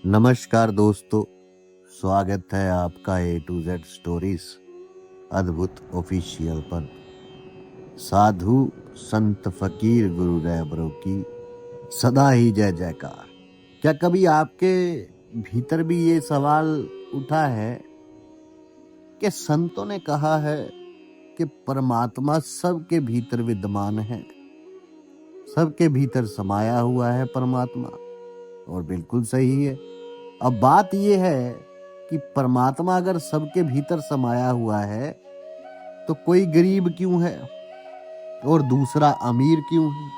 नमस्कार दोस्तों, स्वागत है आपका A to Z स्टोरीज अद्भुत ऑफिशियल पर। साधु संत फकीर गुरु रहबरों की सदा ही जय जयकार। क्या कभी आपके भीतर भी ये सवाल उठा है कि संतों ने कहा है कि परमात्मा सबके भीतर विद्यमान है, सबके भीतर समाया हुआ है परमात्मा, और बिल्कुल सही है। अब बात यह है कि परमात्मा अगर सबके भीतर समाया हुआ है तो कोई गरीब क्यों है और दूसरा अमीर क्यों है?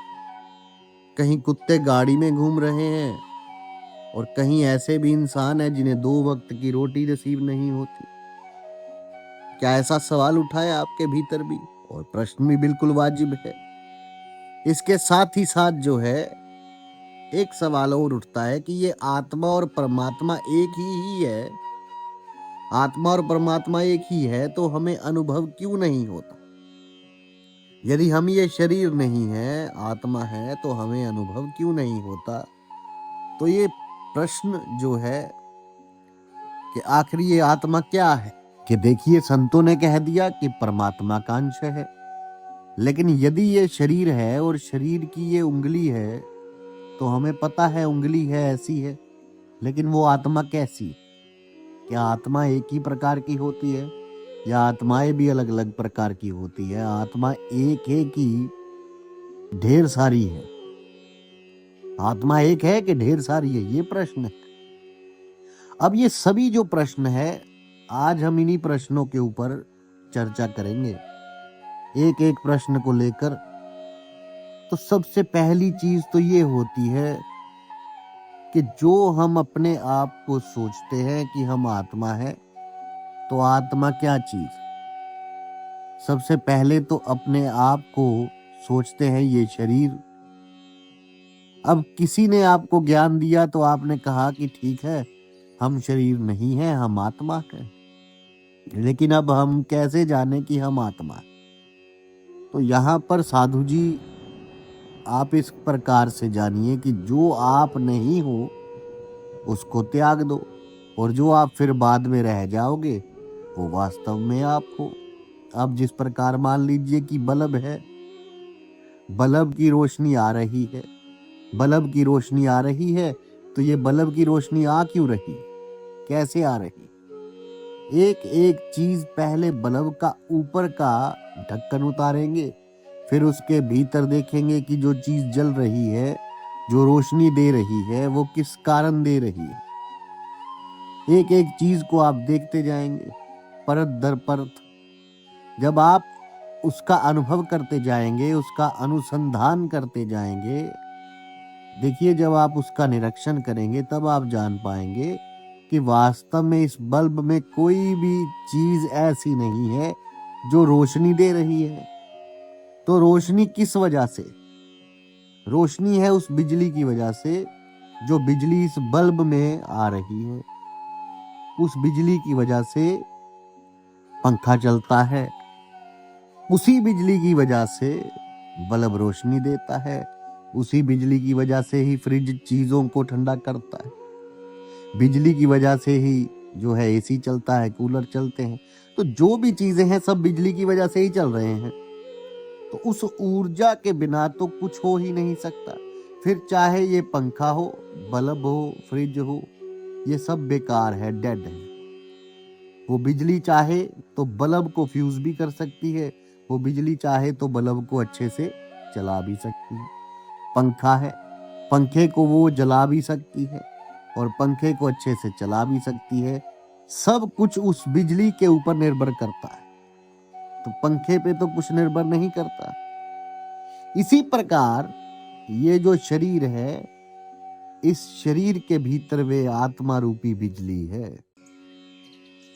कहीं कुत्ते गाड़ी में घूम रहे हैं और कहीं ऐसे भी इंसान है जिन्हें 2 वक्त की रोटी नसीब नहीं होती। क्या ऐसा सवाल उठा है आपके भीतर भी? और प्रश्न भी बिल्कुल वाजिब है। इसके साथ ही साथ जो है एक सवाल और उठता है कि ये आत्मा और परमात्मा एक ही है। आत्मा और परमात्मा एक ही है तो हमें अनुभव क्यों नहीं होता? यदि हम ये शरीर नहीं है, आत्मा है, तो हमें अनुभव क्यों नहीं होता? तो ये प्रश्न जो है कि आखिर ये आत्मा क्या है? कि देखिए, संतों ने कह दिया कि परमात्मा का अंश है, लेकिन यदि ये शरीर है और शरीर की ये उंगली है तो हमें पता है उंगली है, ऐसी है, लेकिन वो आत्मा कैसी? क्या आत्मा एक ही प्रकार की होती है या आत्माएं भी अलग अलग प्रकार की होती है? आत्मा एक है कि ढेर सारी है? आत्मा एक है कि ढेर सारी है, ये प्रश्न है। अब ये सभी जो प्रश्न है, आज हम इन्हीं प्रश्नों के ऊपर चर्चा करेंगे, एक एक प्रश्न को लेकर। तो सबसे पहली चीज तो ये होती है कि जो हम अपने आप को सोचते हैं कि हम आत्मा है, तो आत्मा क्या चीज? सबसे पहले तो अपने आप को सोचते हैं ये शरीर। अब किसी ने आपको ज्ञान दिया तो आपने कहा कि ठीक है, हम शरीर नहीं है, हम आत्मा है। लेकिन अब हम कैसे जाने कि हम आत्मा है? तो यहाँ पर साधु जी, आप इस प्रकार से जानिए कि जो आप नहीं हो उसको त्याग दो, और जो आप फिर बाद में रह जाओगे वो वास्तव में आप हो। अब जिस प्रकार मान लीजिए कि बल्ब है, बल्ब की रोशनी आ रही है, बल्ब की रोशनी आ रही है, तो ये बल्ब की रोशनी आ क्यों रही? कैसे आ रही? एक एक चीज, पहले बल्ब का ऊपर का ढक्कन उतारेंगे, फिर उसके भीतर देखेंगे कि जो चीज जल रही है, जो रोशनी दे रही है, वो किस कारण दे रही है। एक एक चीज को आप देखते जाएंगे, परत दर परत। जब आप उसका अनुभव करते जाएंगे, उसका अनुसंधान करते जाएंगे, देखिए, जब आप उसका निरीक्षण करेंगे तब आप जान पाएंगे कि वास्तव में इस बल्ब में कोई भी चीज ऐसी नहीं है जो रोशनी दे रही है। तो रोशनी किस वजह से? रोशनी है उस बिजली की वजह से, जो बिजली इस बल्ब में आ रही है। उस बिजली की वजह से पंखा चलता है, उसी बिजली की वजह से बल्ब रोशनी देता है, उसी बिजली की वजह से ही फ्रिज चीजों को ठंडा करता है, बिजली की वजह से ही जो है एसी चलता है, कूलर चलते हैं। तो जो भी चीजें हैं सब बिजली की वजह से ही चल रहे हैं। तो उस ऊर्जा के बिना तो कुछ हो ही नहीं सकता। फिर चाहे ये पंखा हो, बल्ब हो, फ्रिज हो, ये सब बेकार है, डेड है। वो बिजली चाहे तो बल्ब को फ्यूज भी कर सकती है, वो बिजली चाहे तो बल्ब को अच्छे से चला भी सकती है। पंखा है, पंखे को वो जला भी सकती है और पंखे को अच्छे से चला भी सकती है। सब कुछ उस बिजली के ऊपर निर्भर करता है, तो पंखे पे तो कुछ निर्भर नहीं करता। इसी प्रकार ये जो शरीर है, इस शरीर के भीतर वे आत्मा रूपी बिजली है।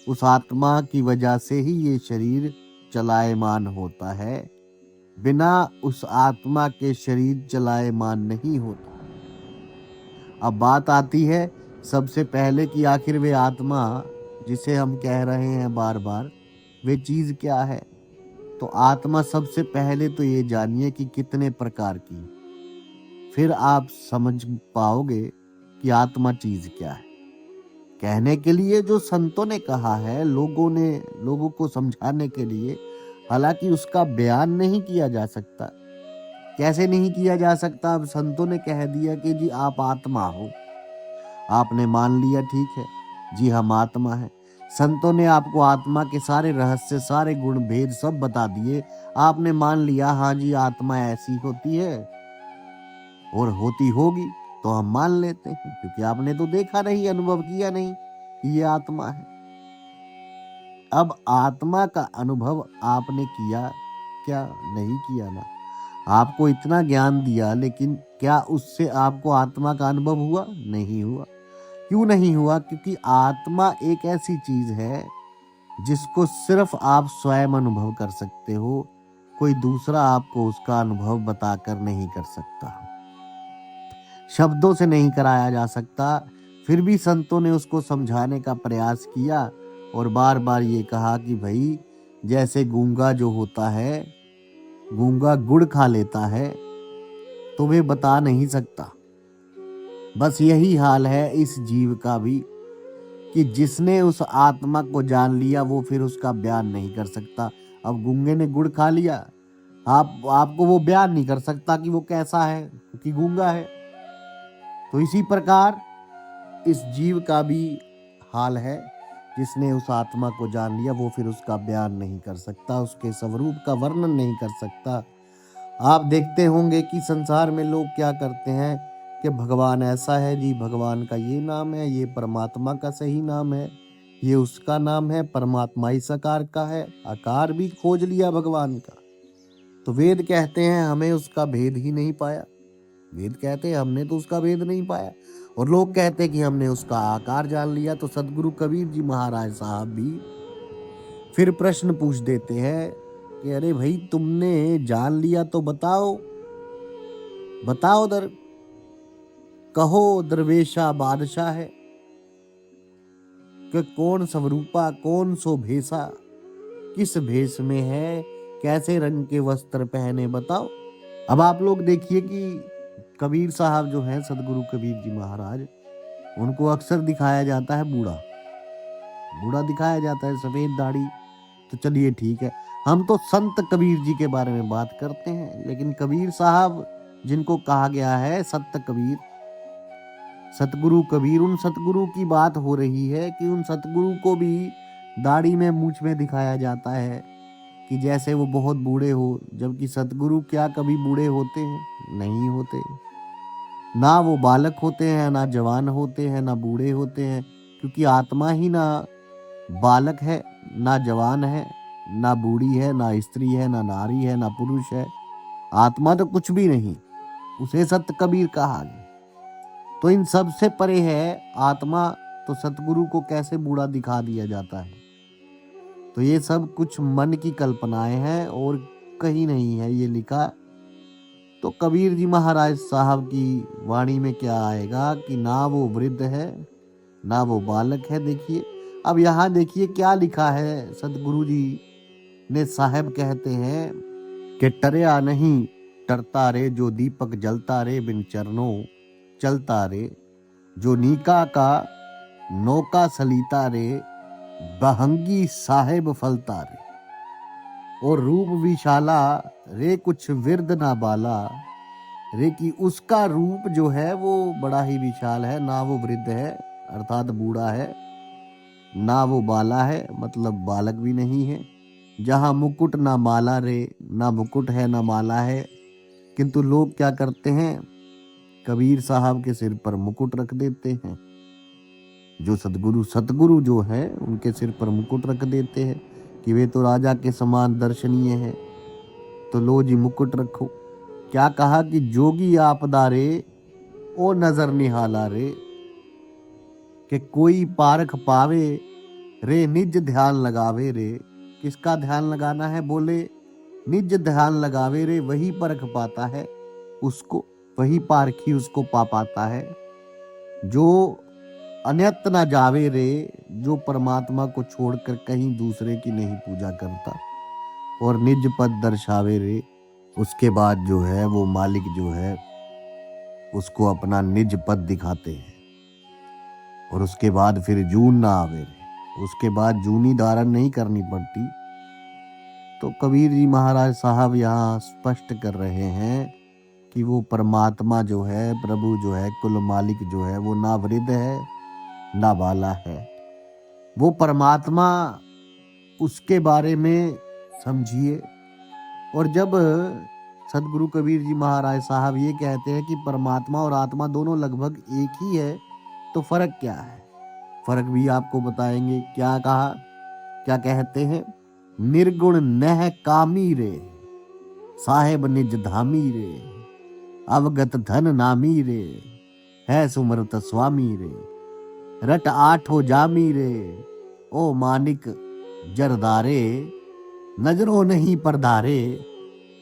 उस आत्मा की वजह से ही ये शरीर चलायमान होता है। बिना उस आत्मा के शरीर चलायमान नहीं होता। अब बात आती है सबसे पहले कि आखिर वे आत्मा जिसे हम कह रहे हैं बार बार, वे चीज क्या है? तो आत्मा सबसे पहले तो ये जानिए कि कितने प्रकार की, फिर आप समझ पाओगे कि आत्मा चीज क्या है। कहने के लिए जो संतों ने कहा है, लोगों को समझाने के लिए, हालांकि उसका बयान नहीं किया जा सकता। कैसे नहीं किया जा सकता? अब संतों ने कह दिया कि जी आप आत्मा हो, आपने मान लिया, ठीक है जी हम आत्मा है। संतों ने आपको आत्मा के सारे रहस्य, सारे गुण भेद सब बता दिए, आपने मान लिया हाँ जी आत्मा ऐसी होती है और होती होगी, तो हम मान लेते हैं, क्योंकि आपने तो देखा नहीं, अनुभव किया नहीं कि ये आत्मा है। अब आत्मा का अनुभव आपने किया क्या? नहीं किया ना। आपको इतना ज्ञान दिया, लेकिन क्या उससे आपको आत्मा का अनुभव हुआ? नहीं हुआ। क्यों नहीं हुआ? क्योंकि आत्मा एक ऐसी चीज है जिसको सिर्फ आप स्वयं अनुभव कर सकते हो, कोई दूसरा आपको उसका अनुभव बताकर नहीं कर सकता, शब्दों से नहीं कराया जा सकता। फिर भी संतों ने उसको समझाने का प्रयास किया और बार बार ये कहा कि भाई जैसे गूंगा जो होता है, गूंगा गुड़ खा लेता है तो वे बता नहीं सकता, बस यही हाल है इस जीव का भी, कि जिसने उस आत्मा को जान लिया वो फिर उसका बयान नहीं कर सकता। अब गूंगे ने गुड़ खा लिया, आपको वो बयान नहीं कर सकता कि वो कैसा है, क्योंकि गूंगा है। तो इसी प्रकार इस जीव का भी हाल है, जिसने उस आत्मा को जान लिया वो फिर उसका बयान नहीं कर सकता, उसके स्वरूप का वर्णन नहीं कर सकता। आप देखते होंगे कि संसार में लोग क्या करते हैं कि भगवान ऐसा है जी, भगवान का ये नाम है, ये परमात्मा का सही नाम है, ये उसका नाम है, परमात्मा इस आकार का है, आकार भी खोज लिया भगवान का। तो वेद कहते हैं हमें उसका भेद ही नहीं पाया, वेद कहते हैं हमने तो उसका भेद नहीं पाया, और लोग कहते हैं कि हमने उसका आकार जान लिया। तो सदगुरु कबीर जी महाराज साहब भी फिर प्रश्न पूछ देते हैं कि अरे भाई तुमने जान लिया तो बताओ, बताओ दर कहो दरवेशा बादशाह है, कि कौन स्वरूपा कौन सो भेसा, किस भेष में है, कैसे रंग के वस्त्र पहने बताओ। अब आप लोग देखिए कि कबीर साहब जो है, सदगुरु कबीर जी महाराज, उनको अक्सर दिखाया जाता है बूढ़ा, बूढ़ा दिखाया जाता है, सफेद दाढ़ी। तो चलिए ठीक है, हम तो संत कबीर जी के बारे में बात करते हैं, लेकिन कबीर साहब जिनको कहा गया है सत्य कबीर, सतगुरु कबीर, उन सतगुरु की बात हो रही है कि उन सतगुरु को भी दाढ़ी में मूंछ में दिखाया जाता है कि जैसे वो बहुत बूढ़े हो, जबकि सतगुरु क्या कभी बूढ़े होते हैं? नहीं होते। ना वो बालक होते हैं, ना जवान होते हैं, ना बूढ़े होते हैं, क्योंकि आत्मा ही ना बालक है, ना जवान है, ना बूढ़ी है, ना स्त्री है, ना नारी है, ना पुरुष है। आत्मा तो कुछ भी नहीं, उसे सत्य कबीर कहा गया। तो इन सब से परे है आत्मा, तो सतगुरु को कैसे बूढ़ा दिखा दिया जाता है? तो ये सब कुछ मन की कल्पनाएं हैं और कहीं नहीं है ये लिखा। तो कबीर जी महाराज साहब की वाणी में क्या आएगा कि ना वो वृद्ध है, ना वो बालक है। देखिए, अब यहाँ देखिए क्या लिखा है, सतगुरु जी ने साहब कहते हैं कि टरया नहीं टरता रे, जो दीपक जलता रे, बिन चरणों चलता रे, जो नीका का नौका सलीता रे, बहंगी साहेब फलता रे, और रूप विशाला रे, कुछ विरद ना बाला रे, कि उसका रूप जो है वो बड़ा ही विशाल है, ना वो वृद्ध है अर्थात बूढ़ा है, ना वो बाला है मतलब बालक भी नहीं है। जहाँ मुकुट ना माला रे, ना मुकुट है ना माला है, किंतु लोग क्या करते हैं, कबीर साहब के सिर पर मुकुट रख देते हैं। जो सतगुरु जो है उनके सिर पर मुकुट रख देते हैं कि वे तो राजा के समान दर्शनीय है, तो लो जी मुकुट रखो। क्या कहा कि जोगी आपदा रे, ओ नजर निहाला रे, कि कोई पारख पावे रे, निज ध्यान लगावे रे। किसका ध्यान लगाना है? बोले निज ध्यान लगावे रे, वही परख पाता है उसको, वही पारखी उसको पा पाता है। जो अन्यत्र न जावे रे, जो परमात्मा को छोड़कर कहीं दूसरे की नहीं पूजा करता और निज पद दर्शावे रे, उसके बाद जो है वो मालिक जो है उसको अपना निज पद दिखाते हैं। और उसके बाद फिर जून ना आवे, उसके बाद जूनी धारण नहीं करनी पड़ती। तो कबीर जी महाराज साहब यहाँ स्पष्ट कर रहे हैं कि वो परमात्मा जो है, प्रभु जो है, कुल मालिक जो है, वो ना वृद्ध है ना बाला है। वो परमात्मा, उसके बारे में समझिए। और जब सदगुरु कबीर जी महाराज साहब ये कहते हैं कि परमात्मा और आत्मा दोनों लगभग एक ही है, तो फर्क क्या है? फर्क भी आपको बताएंगे। क्या कहा, क्या कहते हैं? निर्गुण नह कामी रे, साहेब निज धामी रे, अवगत धन नामी रे, है सुमरत स्वामी रे, रट आठो जामी रे, ओ मानिक जरदारे, नजरों नहीं परदारे,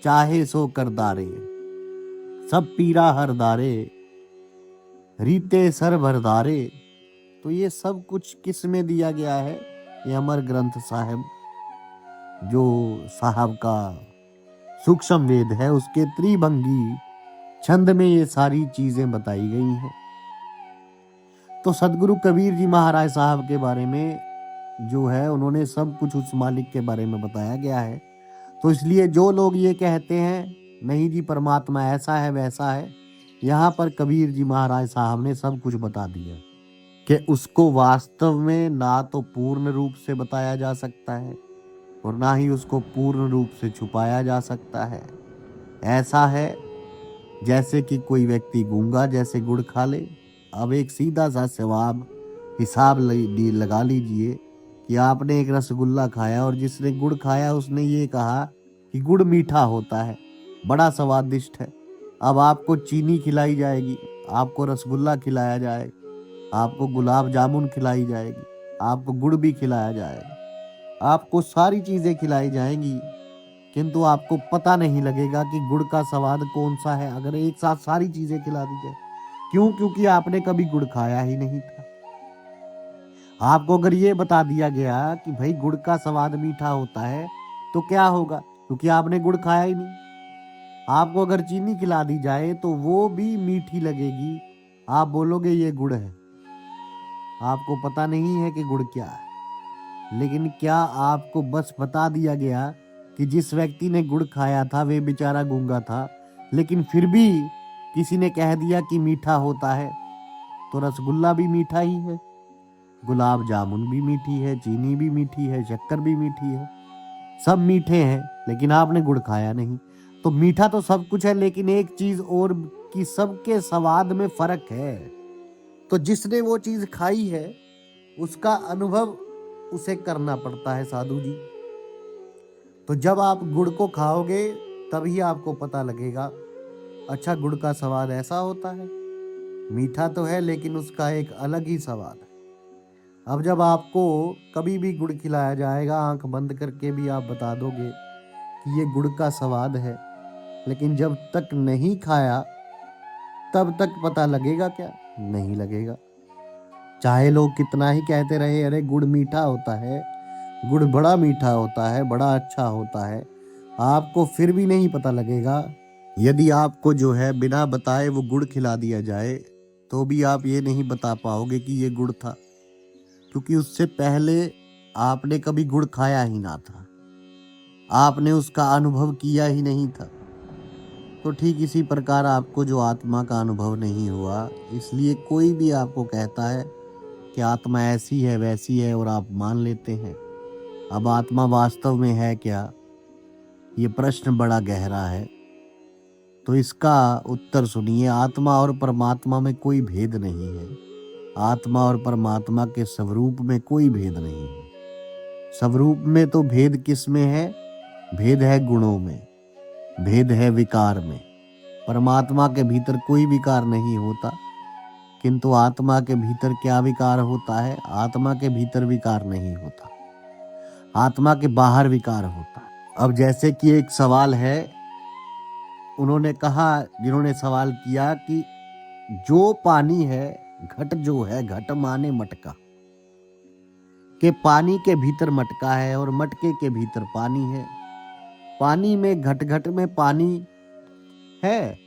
चाहे सो करदारे, सब पीरा हरदारे, रीते सर भरदारे। तो ये सब कुछ किस में दिया गया है? ये अमर ग्रंथ साहब, जो साहब का सूक्ष्म वेद है, उसके त्रिभंगी छंद में ये सारी चीजें बताई गई हैं। तो सदगुरु कबीर जी महाराज साहब के बारे में जो है, उन्होंने सब कुछ उस मालिक के बारे में बताया गया है। तो इसलिए जो लोग ये कहते हैं नहीं जी परमात्मा ऐसा है वैसा है, यहाँ पर कबीर जी महाराज साहब ने सब कुछ बता दिया कि उसको वास्तव में ना तो पूर्ण रूप से बताया जा सकता है और ना ही उसको पूर्ण रूप से छुपाया जा सकता है। ऐसा है जैसे कि कोई व्यक्ति गूंगा जैसे गुड़ खा ले। अब एक सीधा सा सवाब हिसाब लगा लीजिए कि आपने एक रसगुल्ला खाया और जिसने गुड़ खाया उसने ये कहा कि गुड़ मीठा होता है, बड़ा स्वादिष्ट है। अब आपको चीनी खिलाई जाएगी, आपको रसगुल्ला खिलाया जाएगा, आपको गुलाब जामुन खिलाई जाएगी, आपको गुड़ भी खिलाया जाएगा, आपको सारी चीजें खिलाई जाएंगी, किंतु आपको पता नहीं लगेगा कि गुड़ का स्वाद कौन सा है अगर एक साथ सारी चीजें खिला दी जाए। क्यों? क्योंकि आपने कभी गुड़ खाया ही नहीं था। आपको अगर ये बता दिया गया कि भाई गुड़ का स्वाद मीठा होता है तो क्या होगा? क्योंकि आपने गुड़ खाया ही नहीं। आपको अगर चीनी खिला दी जाए तो वो भी मीठी लगेगी, आप बोलोगे ये गुड़ है। आपको पता नहीं है कि गुड़ क्या है। लेकिन क्या आपको बस बता दिया गया कि जिस व्यक्ति ने गुड़ खाया था वे बेचारा गूंगा था, लेकिन फिर भी किसी ने कह दिया कि मीठा होता है। तो रसगुल्ला भी मीठा ही है, गुलाब जामुन भी मीठी है, चीनी भी मीठी है, शक्कर भी मीठी है, सब मीठे हैं, लेकिन आपने गुड़ खाया नहीं। तो मीठा तो सब कुछ है, लेकिन एक चीज और कि सबके स्वाद में फर्क है। तो जिसने वो चीज खाई है उसका अनुभव उसे करना पड़ता है साधु जी। तो जब आप गुड़ को खाओगे तभी आपको पता लगेगा, अच्छा गुड़ का स्वाद ऐसा होता है। मीठा तो है लेकिन उसका एक अलग ही स्वाद है। अब जब आपको कभी भी गुड़ खिलाया जाएगा, आंख बंद करके भी आप बता दोगे कि ये गुड़ का स्वाद है, लेकिन जब तक नहीं खाया तब तक पता लगेगा क्या? नहीं लगेगा। चाहे लोग कितना ही कहते रहे अरे गुड़ मीठा होता है, गुड़ बड़ा मीठा होता है, बड़ा अच्छा होता है, आपको फिर भी नहीं पता लगेगा। यदि आपको जो है बिना बताए वो गुड़ खिला दिया जाए तो भी आप ये नहीं बता पाओगे कि ये गुड़ था, क्योंकि उससे पहले आपने कभी गुड़ खाया ही ना था, आपने उसका अनुभव किया ही नहीं था। तो ठीक इसी प्रकार आपको जो आत्मा का अनुभव नहीं हुआ, इसलिए कोई भी आपको कहता है कि आत्मा ऐसी है वैसी है और आप मान लेते हैं। अब आत्मा वास्तव में है क्या, ये प्रश्न बड़ा गहरा है। तो इसका उत्तर सुनिए। आत्मा और परमात्मा में कोई भेद नहीं है। आत्मा और परमात्मा के स्वरूप में कोई भेद नहीं है। स्वरूप में तो भेद किस में है? भेद है गुणों में, भेद है विकार में। परमात्मा के भीतर कोई विकार नहीं होता, किंतु आत्मा के भीतर क्या विकार होता है? आत्मा के भीतर विकार नहीं होता, आत्मा के बाहर विकार होता है। अब जैसे कि एक सवाल है, उन्होंने कहा, जिन्होंने सवाल किया कि जो पानी है, घट जो है, घट माने मटका, कि पानी के भीतर मटका है और मटके के भीतर पानी है। पानी में घट घट में पानी है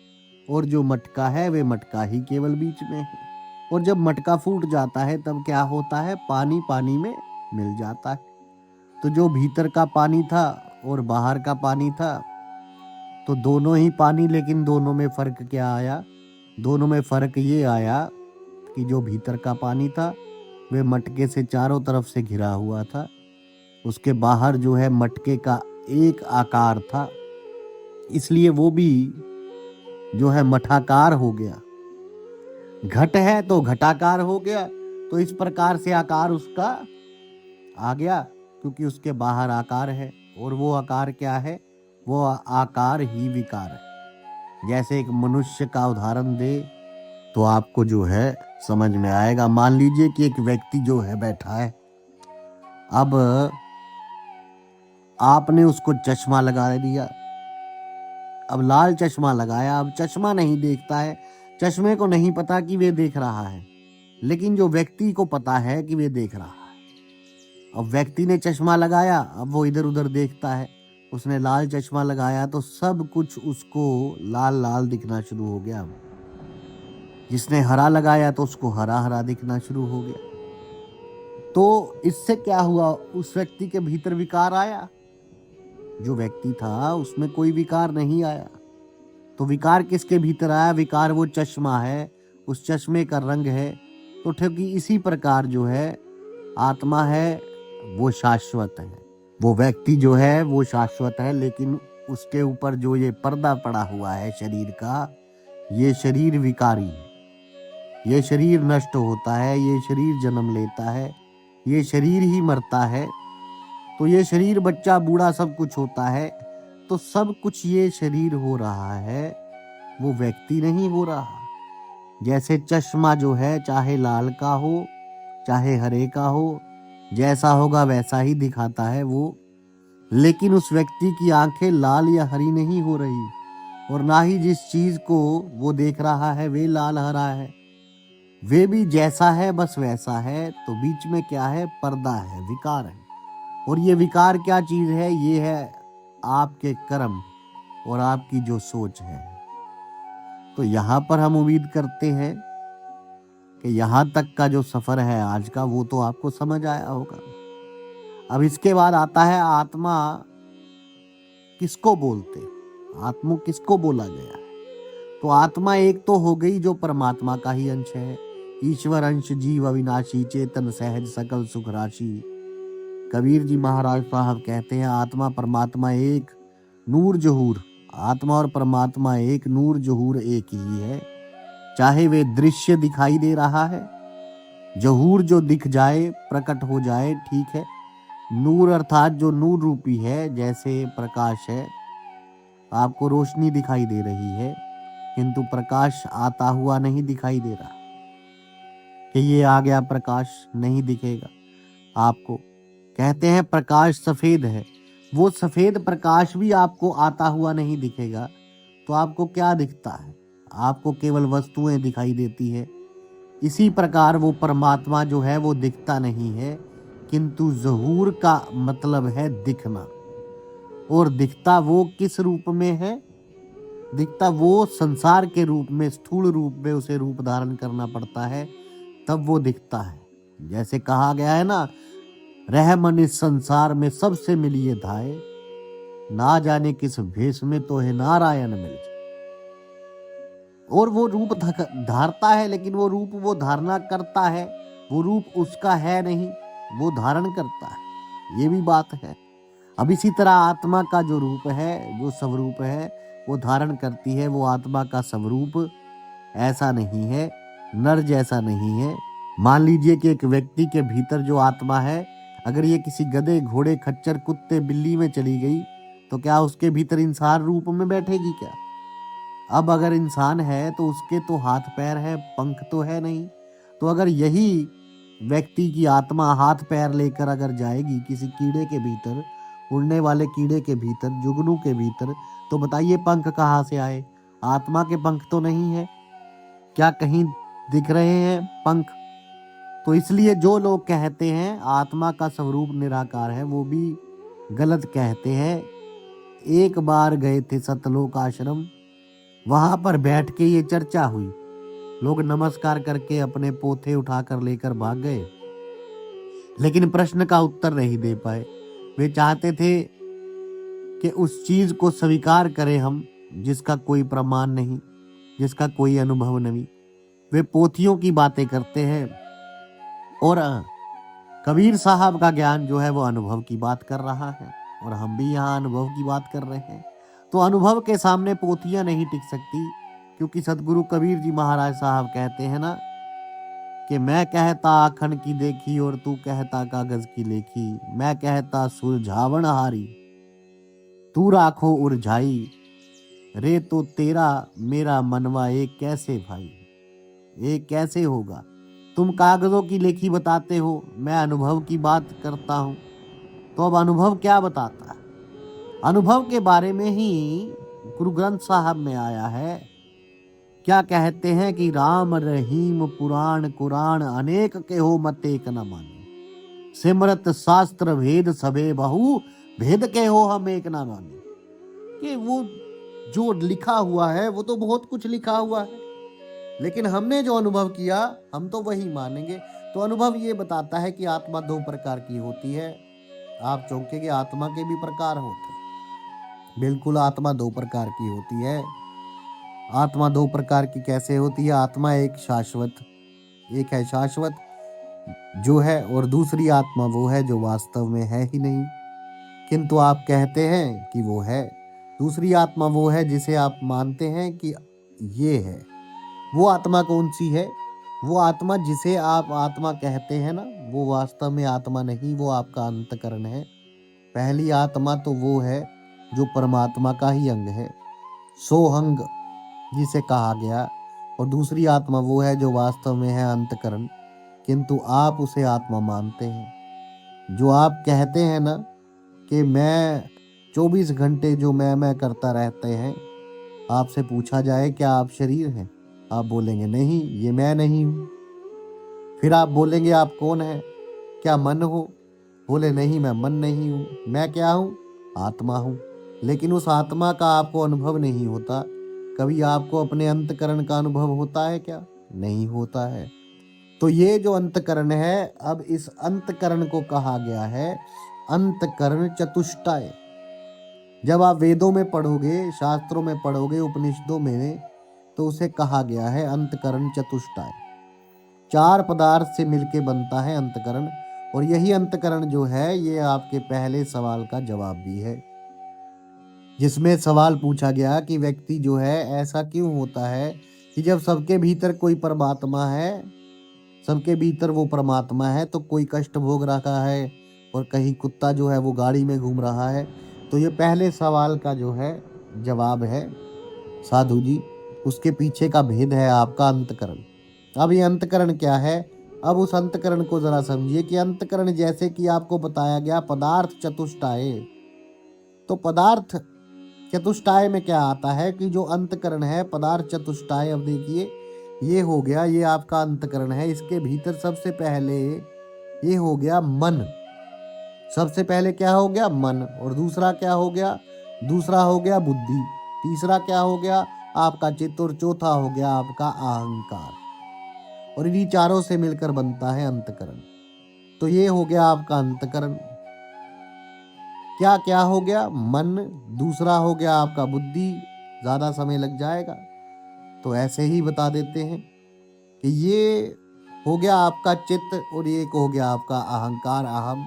और जो मटका है वे मटका ही केवल बीच में है। और जब मटका फूट जाता है तब क्या होता है, पानी पानी में मिल जाता है। तो जो भीतर का पानी था और बाहर का पानी था, तो दोनों ही पानी, लेकिन दोनों में फर्क क्या आया? दोनों में फर्क ये आया कि जो भीतर का पानी था वह मटके से चारों तरफ से घिरा हुआ था, उसके बाहर जो है मटके का एक आकार था, इसलिए वो भी जो है मठाकार हो गया। घट है तो घटाकार हो गया, तो इस प्रकार से आकार उसका आ गया, क्योंकि उसके बाहर आकार है। और वो आकार क्या है? वो आकार ही विकार है। जैसे एक मनुष्य का उदाहरण दे तो आपको जो है समझ में आएगा। मान लीजिए कि एक व्यक्ति जो है बैठा है, अब आपने उसको चश्मा लगा दिया, अब लाल चश्मा लगाया, अब चश्मा नहीं देखता है, चश्मे को नहीं पता कि वे देख रहा है, लेकिन जो व्यक्ति को पता है कि वे देख रहा है। अब व्यक्ति ने चश्मा लगाया, अब वो इधर उधर देखता है, उसने लाल चश्मा लगाया तो सब कुछ उसको लाल लाल दिखना शुरू हो गया। जिसने हरा लगाया तो उसको हरा हरा दिखना शुरू हो गया। तो इससे क्या हुआ? उस व्यक्ति के भीतर विकार आया। जो व्यक्ति था उसमें कोई विकार नहीं आया। तो विकार किसके भीतर आया? विकार वो चश्मा है, उस चश्मे का रंग है। तो ठीक इसी प्रकार जो है आत्मा है वो शाश्वत है, वो व्यक्ति जो है वो शाश्वत है, लेकिन उसके ऊपर जो ये पर्दा पड़ा हुआ है शरीर का, ये शरीर विकारी है। ये शरीर नष्ट होता है, ये शरीर जन्म लेता है, ये शरीर ही मरता है। तो ये शरीर बच्चा बूढ़ा सब कुछ होता है। तो सब कुछ ये शरीर हो रहा है, वो व्यक्ति नहीं हो रहा। जैसे चश्मा जो है चाहे लाल का हो चाहे हरे का हो, जैसा होगा वैसा ही दिखाता है वो, लेकिन उस व्यक्ति की आंखें लाल या हरी नहीं हो रही, और ना ही जिस चीज को वो देख रहा है वे लाल हरा है, वे भी जैसा है बस वैसा है। तो बीच में क्या है? पर्दा है, विकार है। और ये विकार क्या चीज है? ये है आपके कर्म और आपकी जो सोच है। तो यहाँ पर हम उम्मीद करते हैं कि यहाँ तक का जो सफर है आज का, वो तो आपको समझ आया होगा। अब इसके बाद आता है आत्मा किसको बोलते? आत्मा किसको बोला गया है? तो आत्मा एक तो हो गई जो परमात्मा का ही अंश है। ईश्वर अंश जीव अविनाशी, चेतन सहज सकल सुख राशि। कबीर जी महाराज साहब कहते हैं आत्मा परमात्मा एक, नूर जहूर। आत्मा और परमात्मा एक, नूर जहूर एक ही है। चाहे वे दृश्य दिखाई दे रहा है, जहूर जो दिख जाए प्रकट हो जाए, ठीक है। नूर अर्थात जो नूर रूपी है, जैसे प्रकाश है, आपको रोशनी दिखाई दे रही है किंतु प्रकाश आता हुआ नहीं दिखाई दे रहा कि ये आ गया प्रकाश, नहीं दिखेगा आपको। कहते हैं प्रकाश सफेद है, वो सफेद प्रकाश भी आपको आता हुआ नहीं दिखेगा। तो आपको क्या दिखता है? आपको केवल वस्तुएं दिखाई देती है। इसी प्रकार वो परमात्मा जो है वो दिखता नहीं है, किंतु ज़हूर का मतलब है दिखना। और दिखता वो किस रूप में है? दिखता वो संसार के रूप में, स्थूल रूप में उसे रूप धारण करना पड़ता है, तब वो दिखता है। जैसे कहा गया है ना, रह मन इस संसार में सबसे मिलिए धाए, ना जाने किस भेष में तो है नारायण मिल जाए। और वो रूप धारता है, लेकिन वो रूप वो धारणा करता है, वो रूप उसका है नहीं, वो धारण करता है। ये भी बात है। अब इसी तरह आत्मा का जो रूप है, जो स्वरूप है, वो धारण करती है। वो आत्मा का स्वरूप ऐसा नहीं है, नर जैसा नहीं है। मान लीजिए कि एक व्यक्ति के भीतर जो आत्मा है, अगर ये किसी गधे, घोड़े, खच्चर, कुत्ते, बिल्ली में चली गई तो क्या उसके भीतर इंसान रूप में बैठेगी क्या? अब अगर इंसान है तो उसके तो हाथ पैर है, पंख तो है नहीं। तो अगर यही व्यक्ति की आत्मा हाथ पैर लेकर अगर जाएगी किसी कीड़े के भीतर, उड़ने वाले कीड़े के भीतर, जुगनू के भीतर, तो बताइए पंख कहाँ से आए? आत्मा के पंख तो नहीं है। क्या कहीं दिख रहे हैं पंख? तो इसलिए जो लोग कहते हैं आत्मा का स्वरूप निराकार है, वो भी गलत कहते हैं। एक बार गए थे सतलोक आश्रम, वहां पर बैठ के ये चर्चा हुई। लोग नमस्कार करके अपने पोथे उठाकर लेकर भाग गए, लेकिन प्रश्न का उत्तर नहीं दे पाए। वे चाहते थे कि उस चीज को स्वीकार करें हम जिसका कोई प्रमाण नहीं, जिसका कोई अनुभव नहीं। वे पोथियों की बातें करते हैं और कबीर साहब का ज्ञान जो है वो अनुभव की बात कर रहा है, और हम भी यहाँ अनुभव की बात कर रहे हैं। तो अनुभव के सामने पोथियां नहीं टिक सकती, क्योंकि सतगुरु कबीर जी महाराज साहब कहते हैं ना कि मैं कहता आखन की देखी और तू कहता कागज की लेखी, मैं कहता सुलझावन हारी तू राखो उलझाई, रे तो तेरा मेरा मनवा एक कैसे भाई, एक कैसे होगा। तुम कागजों की लेखी बताते हो, मैं अनुभव की बात करता हूं, तो अब अनुभव क्या बताता है? अनुभव के बारे में ही गुरु ग्रंथ साहब में आया है। क्या कहते हैं कि राम रहीम पुराण कुरान अनेक के हो मत एक न माने, सिमरत शास्त्र भेद सबे बहु भेद के हो हम एक न माने। कि वो जो लिखा हुआ है वो तो बहुत कुछ लिखा हुआ है, लेकिन हमने जो अनुभव किया हम तो वही मानेंगे। तो अनुभव ये बताता है कि आत्मा दो प्रकार की होती है। आप चौंकेंगे, आत्मा के भी प्रकार होते हैं। बिल्कुल, आत्मा दो प्रकार की होती है। आत्मा दो प्रकार की कैसे होती है? आत्मा एक शाश्वत, एक है शाश्वत जो है, और दूसरी आत्मा वो है जो वास्तव में है ही नहीं, किंतु आप कहते हैं कि वो है। दूसरी आत्मा वो है जिसे आप मानते हैं कि ये है। वो आत्मा कौन सी है? वो आत्मा जिसे आप आत्मा कहते हैं ना, वो वास्तव में आत्मा नहीं, वो आपका अंतकरण है। पहली आत्मा तो वो है जो परमात्मा का ही अंग है, सोहंग जिसे कहा गया, और दूसरी आत्मा वो है जो वास्तव में है अंतकरण, किंतु आप उसे आत्मा मानते हैं। जो आप कहते हैं ना कि मैं 24 घंटे जो मैं करता रहते हैं, आपसे पूछा जाए क्या आप शरीर हैं? आप बोलेंगे नहीं, ये मैं नहीं हूँ। फिर आप बोलेंगे आप कौन है? क्या मन हो? बोले नहीं, मैं मन नहीं हूँ। मैं क्या हूँ? आत्मा हूँ। लेकिन उस आत्मा का आपको अनुभव नहीं होता। कभी आपको अपने अंतकरण का अनुभव होता है क्या? नहीं होता है। तो ये जो अंतकरण है, अब इस अंतकरण को कहा गया है अंतकरण चतुष्टय। जब आप वेदों में पढ़ोगे, शास्त्रों में पढ़ोगे, उपनिषदों में, तो उसे कहा गया है अंतकरण चतुष्टय। 4 पदार्थ से मिलके बनता है अंतकरण, और यही अंतकरण जो है ये आपके पहले सवाल का जवाब भी है, जिसमें सवाल पूछा गया कि व्यक्ति जो है ऐसा क्यों होता है कि जब सबके भीतर कोई परमात्मा है, सबके भीतर वो परमात्मा है, तो कोई कष्ट भोग रहा है और कहीं कुत्ता जो है वो गाड़ी में घूम रहा है। तो ये पहले सवाल का जो है जवाब है साधु जी, उसके पीछे का भेद है आपका अंतकरण। अब ये अंतकरण क्या है? अब उस अंतकरण को जरा समझिए कि अंतकरण जैसे कि आपको बताया गया पदार्थ चतुष्टाय, तो पदार्थ चतुष्टाय में क्या आता है कि जो अंतकरण है पदार्थ चतुष्टाय, अब देखिए ये हो गया, ये आपका अंतकरण है, इसके भीतर सबसे पहले ये हो गया मन। सबसे पहले क्या हो गया? मन। और दूसरा क्या हो गया? दूसरा हो गया बुद्धि। तीसरा क्या हो गया? आपका चित्त। और चौथा हो गया आपका अहंकार। और इन्हीं चारों से मिलकर बनता है अंतकरण। तो ये हो गया आपका अंतकरण। क्या क्या हो गया? मन। दूसरा हो गया आपका बुद्धि, ज्यादा समय लग जाएगा तो ऐसे ही बता देते हैं कि ये हो गया आपका चित्त, और ये हो गया आपका अहंकार, अहम।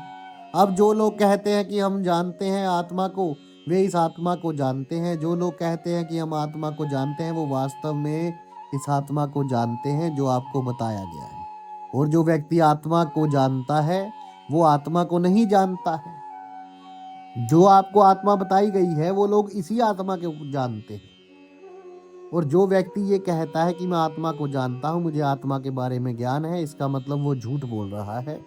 अब जो लोग कहते हैं कि हम जानते हैं आत्मा को, वे इस आत्मा को जानते हैं। जो लोग कहते हैं कि हम आत्मा को जानते हैं, वो वास्तव में इस आत्मा को जानते हैं जो आपको बताया गया है। और जो व्यक्ति आत्मा को जानता है वो आत्मा को नहीं जानता है। जो आपको आत्मा बताई गई है वो लोग इसी आत्मा को जानते हैं। और जो व्यक्ति ये कहता है कि मैं आत्मा को जानता हूं, मुझे आत्मा के बारे में ज्ञान है, इसका मतलब वो झूठ बोल रहा है।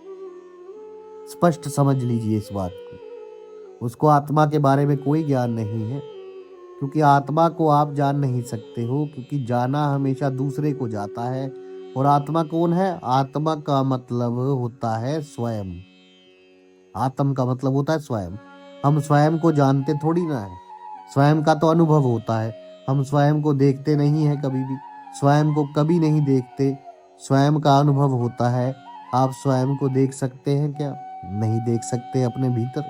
स्पष्ट समझ लीजिए इस बात को। उसको आत्मा के बारे में कोई ज्ञान नहीं है, क्योंकि आत्मा को आप जान नहीं सकते हो, क्योंकि जाना हमेशा दूसरे को जाता है। और आत्मा कौन है? आत्मा का मतलब होता है स्वयं। आत्म का मतलब होता है स्वयं। हम स्वयं को जानते थोड़ी ना है, स्वयं का तो अनुभव होता है। हम स्वयं को देखते नहीं है कभी भी। स्वयं को कभी नहीं देखते, स्वयं का अनुभव होता है। आप स्वयं को देख सकते हैं क्या? नहीं देख सकते अपने भीतर।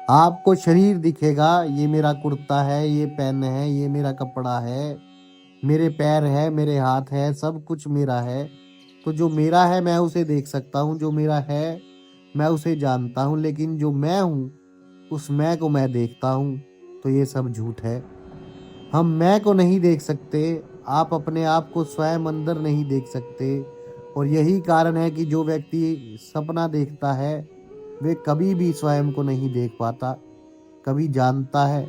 आपको शरीर दिखेगा, ये मेरा कुर्ता है, ये पेन है, ये मेरा कपड़ा है, मेरे पैर है, मेरे हाथ है, सब कुछ मेरा है। तो जो मेरा है मैं उसे देख सकता हूँ, जो मेरा है मैं उसे जानता हूँ, लेकिन जो मैं हूँ उस मैं को मैं देखता हूँ। तो ये सब झूठ है। हम मैं को नहीं देख सकते, आप अपने आप को स्वयं अंदर नहीं देख सकते। और यही कारण है कि जो व्यक्ति सपना देखता है वे कभी भी स्वयं को नहीं देख पाता। कभी जानता है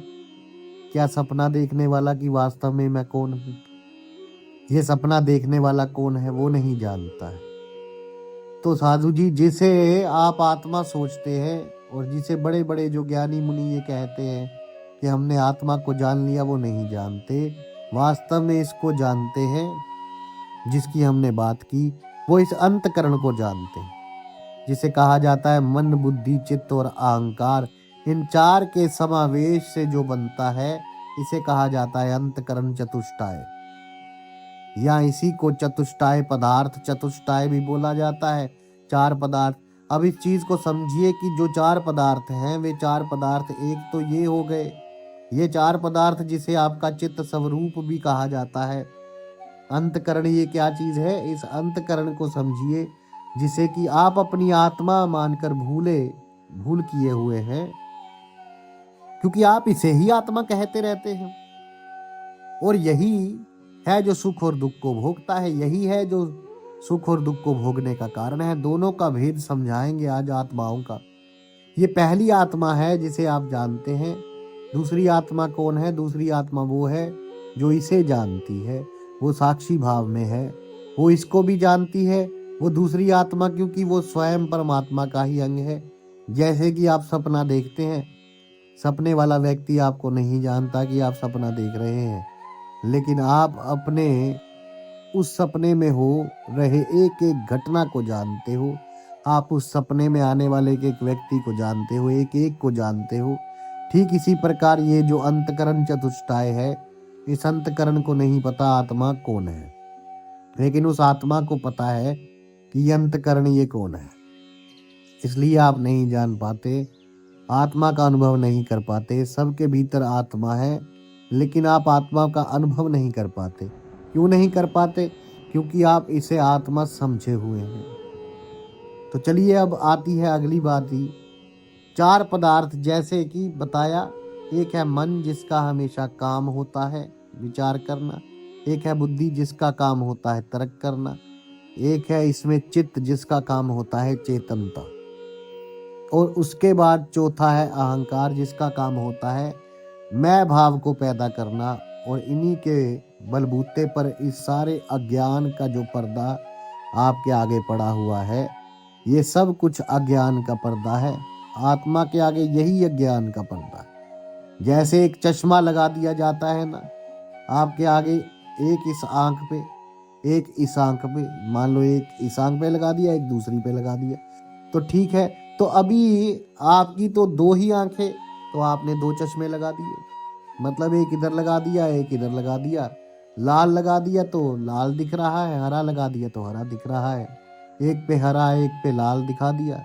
क्या सपना देखने वाला कि वास्तव में मैं कौन हूँ? ये सपना देखने वाला कौन है वो नहीं जानता है। तो साधु जी, जिसे आप आत्मा सोचते हैं और जिसे बड़े बड़े जो ज्ञानी मुनि ये कहते हैं कि हमने आत्मा को जान लिया, वो नहीं जानते। वास्तव में इसको जानते हैं जिसकी हमने बात की, वो इस अंतकरण को जानते हैं, जिसे कहा जाता है मन, बुद्धि, चित्त और अहंकार। इन चार के समावेश से जो बनता है इसे कहा जाता है अंतकरण चतुष्टाय, या इसी को चतुष्टाय पदार्थ, चतुष्टाय भी बोला जाता है। चार पदार्थ। अब इस चीज को समझिए कि जो चार पदार्थ हैं वे चार पदार्थ एक तो ये हो गए, ये चार पदार्थ जिसे आपका चित्त स्वरूप भी कहा जाता है। अंतकरण ये क्या चीज है? इस अंतकरण को समझिए जिसे कि आप अपनी आत्मा मानकर भूल किए हुए हैं, क्योंकि आप इसे ही आत्मा कहते रहते हैं। और यही है जो सुख और दुख को भोगता है, यही है जो सुख और दुख को भोगने का कारण है। दोनों का भेद समझाएंगे आज आत्माओं का। ये पहली आत्मा है जिसे आप जानते हैं। दूसरी आत्मा कौन है? दूसरी आत्मा वो है जो इसे जानती है, वो साक्षी भाव में है, वो इसको भी जानती है। वो दूसरी आत्मा क्योंकि वो स्वयं परमात्मा का ही अंग है। जैसे कि आप सपना देखते हैं, सपने वाला व्यक्ति आपको नहीं जानता कि आप सपना देख रहे हैं, लेकिन आप अपने उस सपने में हो रहे एक एक घटना को जानते हो। आप उस सपने में आने वाले एक एक व्यक्ति को जानते हो, एक एक को जानते हो। ठीक इसी प्रकार ये जो अंतकरण चतुष्टाय है, इस अंतकरण को नहीं पता आत्मा कौन है, लेकिन उस आत्मा को पता है कि ये अंतकरण ये कौन है। इसलिए आप नहीं जान पाते, आत्मा का अनुभव नहीं कर पाते। सबके भीतर आत्मा है, लेकिन आप आत्मा का अनुभव नहीं कर पाते। क्यों नहीं कर पाते? क्योंकि आप इसे आत्मा समझे हुए हैं। तो चलिए अब आती है अगली बात ही। चार पदार्थ जैसे कि बताया, एक है मन जिसका हमेशा काम होता है विचार करना, एक है बुद्धि जिसका काम होता है तर्क करना, एक है इसमें चित्त जिसका काम होता है चेतनता, और उसके बाद चौथा है अहंकार जिसका काम होता है मैं भाव को पैदा करना। और इन्हीं के बलबूते पर इस सारे अज्ञान का जो पर्दा आपके आगे पड़ा हुआ है, ये सब कुछ अज्ञान का पर्दा है। आत्मा के आगे यही अज्ञान का पर्दा है। जैसे एक चश्मा लगा दिया जाता है ना आपके आगे, एक इस आंख पे, एक इस आंख पे, मान लो एक इस आंख पे लगा दिया, एक दूसरी पे लगा दिया, तो ठीक है। तो अभी आपकी तो दो ही आंखें, तो आपने दो चश्मे लगा दिए, मतलब एक इधर लगा दिया, एक इधर लगा दिया। लाल लगा दिया तो लाल दिख रहा है, हरा लगा दिया तो हरा दिख रहा है। एक पे हरा एक पे लाल दिखा दिया,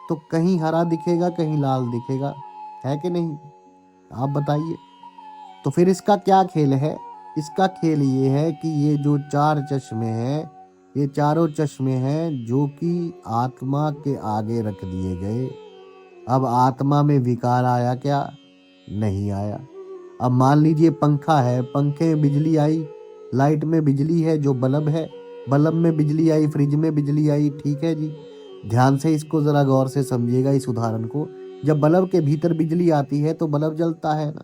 तो कहीं हरा दिखेगा कहीं लाल दिखेगा, है कि नहीं? आप बताइए। तो फिर इसका क्या खेल है? इसका खेल ये है कि ये जो चार चश्मे हैं, ये चारों चश्मे हैं जो कि आत्मा के आगे रख दिए गए। अब आत्मा में विकार आया क्या? नहीं आया। अब मान लीजिए पंखा है, पंखे में बिजली आई, लाइट में बिजली है जो बल्ब है, बल्ब में बिजली आई, फ्रिज में बिजली आई, ठीक है जी। ध्यान से इसको जरा गौर से समझिएगा इस उदाहरण को। जब बल्ब के भीतर बिजली आती है तो बल्ब जलता है ना,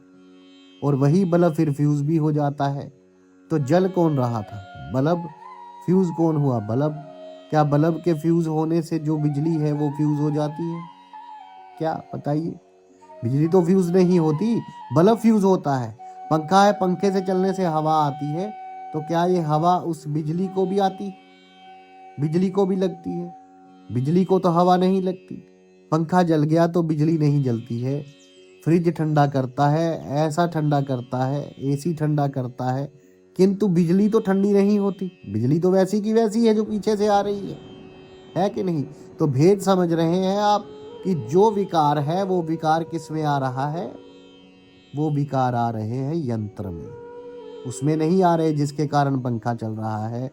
और वही बल्ब फिर फ्यूज भी हो जाता है। तो जल कौन रहा था? बल्ब। फ्यूज कौन हुआ? बल्ब। क्या बल्ब के फ्यूज होने से जो बिजली है वो फ्यूज हो जाती है? क्या बताइए? बिजली तो फ्यूज नहीं होती, बल्ब फ्यूज होता है। पंखा है, पंखे से चलने से हवा आती है, तो क्या ये हवा उस बिजली को भी आती? बिजली को भी लगती है। बिजली को तो हवा नहीं लगती। पंखा जल गया तो बिजली नहीं जलती है। फ्रिज ठंडा करता है, ऐसा ठंडा करता है, एसी ठंडा करता है, किंतु बिजली तो ठंडी नहीं होती, बिजली तो वैसी की वैसी है जो पीछे से आ रही है कि नहीं? तो भेद समझ रहे हैं आप कि जो विकार है वो विकार किस में आ रहा है? वो विकार आ रहे हैं यंत्र में, उसमें नहीं आ रहे जिसके कारण पंखा चल रहा है,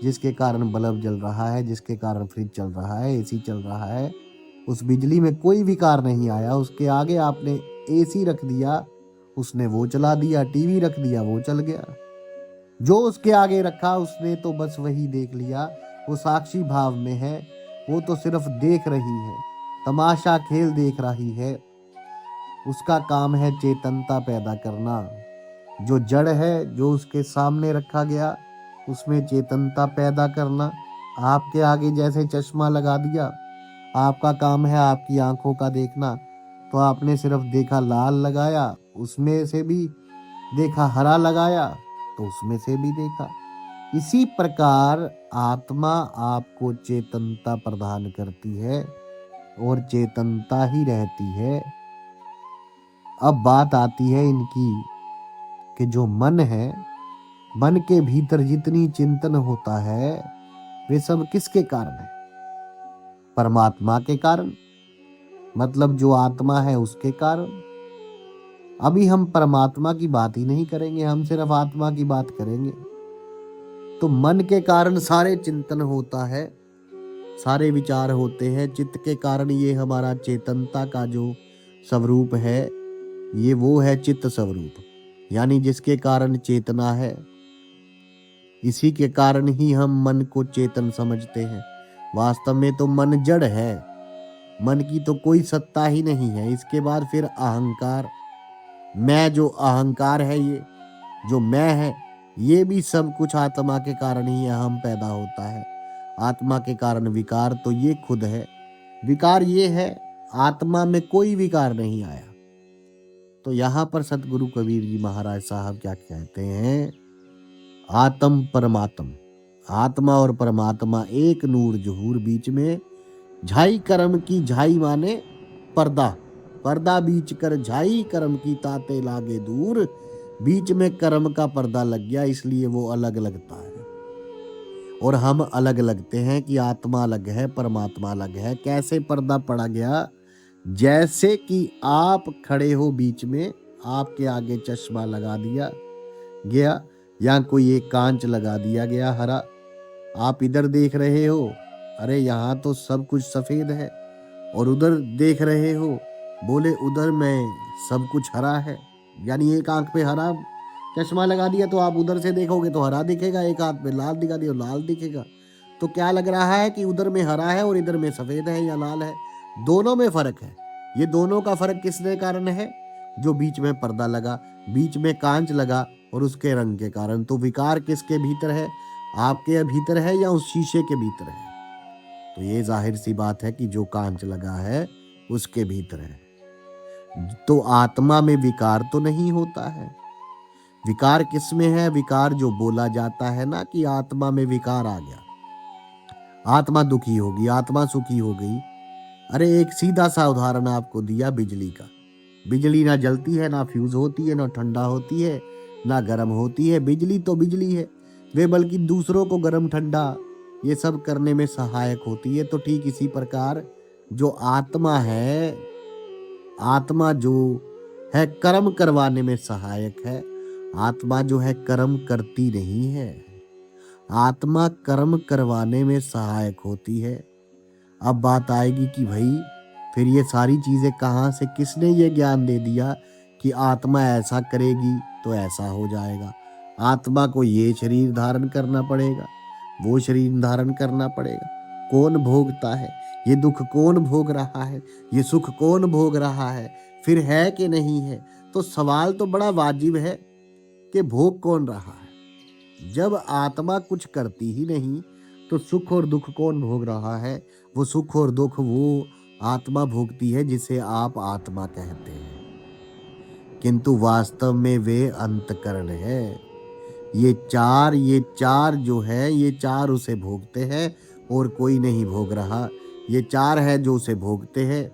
जिसके कारण बल्ब जल रहा है, जिसके कारण फ्रिज चल रहा है, एसी चल रहा है। उस बिजली में कोई विकार नहीं आया। उसके आगे आपने एसी रख दिया, उसने वो चला दिया, टीवी रख दिया, वो चल गया। जो उसके आगे रखा उसने तो बस वही देख लिया, वो साक्षी भाव में है, वो तो सिर्फ देख रही है, तमाशा खेल देख रही है। उसका काम है चेतनता पैदा करना। जो जड़ है, जो उसके सामने रखा गया, उसमें चेतनता पैदा करना। आपके आगे जैसे चश्मा लगा दिया, आपका काम है आपकी आंखों का देखना, तो आपने सिर्फ देखा लाल लगाया, उसमें से भी देखा हरा लगाया, तो उसमें से भी देखा। इसी प्रकार आत्मा आपको चेतनता प्रदान करती है और चेतनता ही रहती है। अब बात आती है इनकी कि जो मन है, मन के भीतर जितनी चिंतन होता है वे सब किसके कारण है? परमात्मा के कारण, मतलब जो आत्मा है उसके कारण। अभी हम परमात्मा की बात ही नहीं करेंगे, हम सिर्फ आत्मा की बात करेंगे। तो मन के कारण सारे चिंतन होता है, सारे विचार होते हैं। चित्त के कारण ये हमारा चेतनता का जो स्वरूप है, ये वो है चित्त स्वरूप, यानी जिसके कारण चेतना है। इसी के कारण ही हम मन को चेतन समझते हैं। वास्तव में तो मन जड़ है, मन की तो कोई सत्ता ही नहीं है। इसके बाद फिर अहंकार, मैं जो अहंकार है, ये जो मैं है, ये भी सब कुछ आत्मा के कारण ही अहम पैदा होता है। आत्मा के कारण विकार, तो ये खुद है विकार, ये है। आत्मा में कोई विकार नहीं आया। तो यहाँ पर सतगुरु कबीर जी महाराज साहब क्या कहते हैं? आत्म परमात्म, आत्मा और परमात्मा एक नूर जहूर, बीच में झाई कर्म की, झाई माने पर्दा, पर्दा बीच कर झाई कर्म की, ताते लागे दूर। बीच में कर्म का पर्दा लग गया, इसलिए वो अलग लगता है और हम अलग लगते हैं कि आत्मा अलग है, परमात्मा अलग है। कैसे पर्दा पड़ा गया? जैसे कि आप खड़े हो बीच में, आपके आगे चश्मा लगा दिया गया या कोई एक कांच लगा दिया गया हरा, आप इधर देख रहे हो, अरे यहाँ तो सब कुछ सफेद है, और उधर देख रहे हो, बोले उधर में सब कुछ हरा है। यानी एक आंख पे हरा चश्मा लगा दिया तो आप उधर से देखोगे तो हरा दिखेगा, एक हाथ पे लाल दिखा दिया लाल दिखेगा। तो क्या लग रहा है कि उधर में हरा है और इधर में सफेद है या लाल है? दोनों में फर्क है। ये दोनों का फर्क किसके कारण है? जो बीच में पर्दा लगा, बीच में कांच लगा, और उसके रंग के कारण। तो विकार किसके भीतर है? आपके भीतर है या उस शीशे के भीतर है? तो ये जाहिर सी बात है कि जो कांच लगा है उसके भीतर है। तो आत्मा में विकार तो नहीं होता है। विकार किस में है? विकार जो बोला जाता है ना कि आत्मा में विकार आ गया, आत्मा दुखी होगी, आत्मा सुखी हो गई। अरे एक सीधा सा उदाहरण आपको दिया बिजली का। बिजली ना जलती है, ना फ्यूज होती है, ना ठंडा होती है, ना गर्म होती है। बिजली तो बिजली है, वे बल्कि दूसरों को गर्म ठंडा ये सब करने में सहायक होती है। तो ठीक इसी प्रकार जो आत्मा है, आत्मा जो है कर्म करवाने में सहायक है। आत्मा जो है कर्म करती नहीं है, आत्मा कर्म करवाने में सहायक होती है। अब बात आएगी कि भाई फिर ये सारी चीजें कहाँ से, किसने ये ज्ञान दे दिया कि आत्मा ऐसा करेगी तो ऐसा हो जाएगा? आत्मा को ये शरीर धारण करना पड़ेगा, वो शरीर धारण करना पड़ेगा। कौन भोगता है? ये दुख कौन भोग रहा है? ये सुख कौन भोग रहा है? फिर है कि नहीं है? तो सवाल तो बड़ा वाजिब है कि भोग कौन रहा है? जब आत्मा कुछ करती ही नहीं तो सुख और दुख कौन भोग रहा है? वो सुख और दुख वो आत्मा भोगती है जिसे आप आत्मा कहते हैं, किंतु वास्तव में वे अंतकरण है। ये चार जो है, ये चार उसे भोगते हैं और कोई नहीं भोग रहा। ये चार है जो उसे भोगते हैं।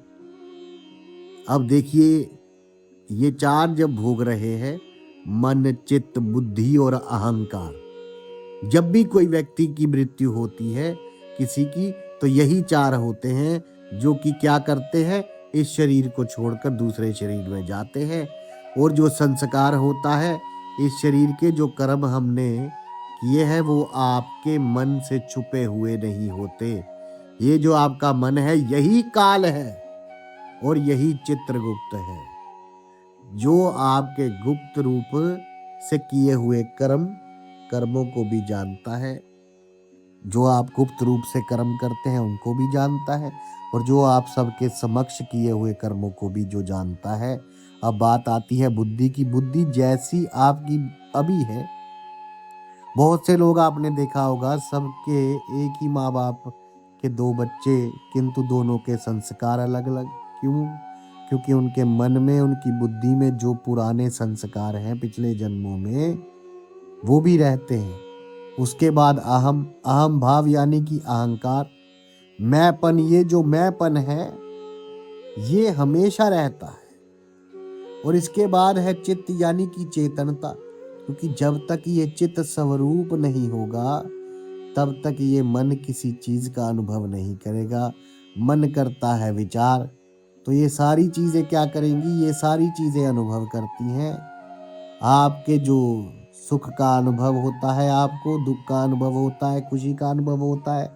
अब देखिए, ये चार जब भोग रहे हैं मन, चित्त, बुद्धि और अहंकार। जब भी कोई व्यक्ति की मृत्यु होती है किसी की, तो यही चार होते हैं जो कि क्या करते हैं, इस शरीर को छोड़कर दूसरे शरीर में जाते हैं। और जो संस्कार होता है इस शरीर के, जो कर्म हमने किए हैं, वो आपके मन से छुपे हुए नहीं होते। ये जो आपका मन है यही काल है और यही चित्रगुप्त है, जो आपके गुप्त रूप से किए हुए कर्मों को भी जानता है। जो आप गुप्त रूप से कर्म करते हैं उनको भी जानता है, और जो आप सबके समक्ष किए हुए कर्मों को भी जो जानता है। अब बात आती है बुद्धि की। बुद्धि जैसी आपकी अभी है, बहुत से लोग आपने देखा होगा, सबके एक ही माँ बाप के दो बच्चे, किंतु दोनों के संस्कार अलग अलग। क्यों? क्योंकि उनके मन में, उनकी बुद्धि में जो पुराने संस्कार हैं पिछले जन्मों में, वो भी रहते हैं। उसके बाद अहम भाव यानी कि अहंकार, मैंपन, ये जो मैंपन है ये हमेशा रहता है। और इसके बाद है चित्त यानी कि चेतनता, क्योंकि जब तक ये चित्त स्वरूप नहीं होगा तब तक ये मन किसी चीज का अनुभव नहीं करेगा। मन करता है विचार, तो ये सारी चीजें क्या करेंगी, ये सारी चीजें अनुभव करती हैं। आपके जो सुख का अनुभव होता है, आपको दुख का अनुभव होता है, खुशी का अनुभव होता है,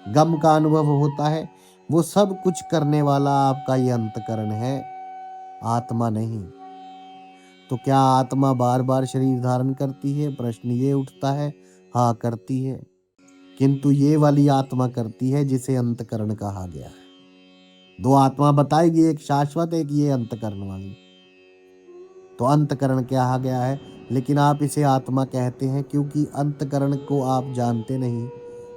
गम का अनुभव होता है, वो सब कुछ करने वाला आपका ये अंतकरण है, आत्मा नहीं। तो क्या आत्मा बार बार शरीर धारण करती है? प्रश्न ये उठता है। हाँ, करती है, किंतु ये वाली आत्मा करती है जिसे अंतकरण कहा गया है। दो आत्मा बताएगी, एक शाश्वत, एक ये अंतकरण वाली। तो अंतकरण कहा गया है, लेकिन आप इसे आत्मा कहते हैं क्योंकि अंतकरण को आप जानते नहीं,